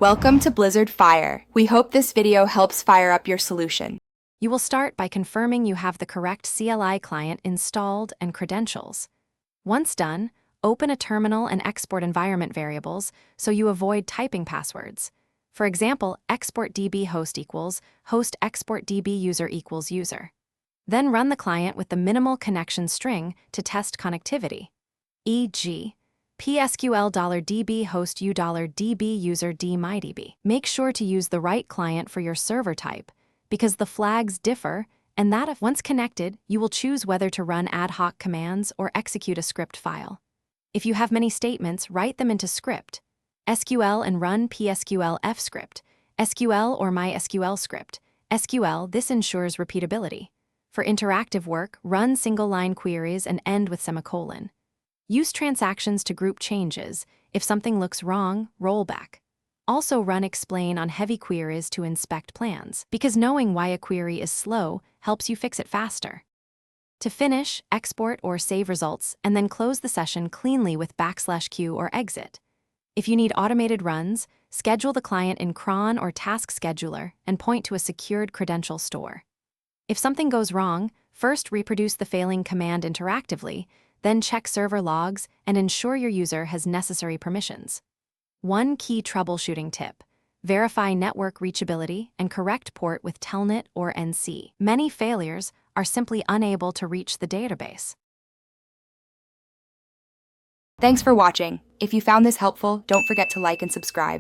Welcome to Blizzard Fire. We hope this video helps fire up your solution. You will start by confirming you have the correct CLI client installed and credentials. Once done, open a terminal and export environment variables so you avoid typing passwords. For example, export db host equals host export db user equals user. Then run the client with the minimal connection string to test connectivity, e.g., psql$db host u$db user d/mydb. Make sure to use the right client for your server type, because the flags differ, and that if once connected, you will choose whether to run ad hoc commands or execute a script file. If you have many statements, write them into script. SQL and run psql-f script, SQL or MySQL script. SQL, this ensures repeatability. For interactive work, run single-line queries and end with semicolon. Use transactions to group changes. If something looks wrong, roll back. Also run explain on heavy queries to inspect plans, because knowing why a query is slow helps you fix it faster. To finish, export or save results, and then close the session cleanly with \q or exit. If you need automated runs, schedule the client in cron or task scheduler and point to a secured credential store. If something goes wrong, first reproduce the failing command interactively, then check server logs and ensure your user has necessary permissions. One key troubleshooting tip: verify network reachability and correct port with telnet or NC. Many failures are simply unable to reach the database. Thanks for watching. If you found this helpful, don't forget to like and subscribe.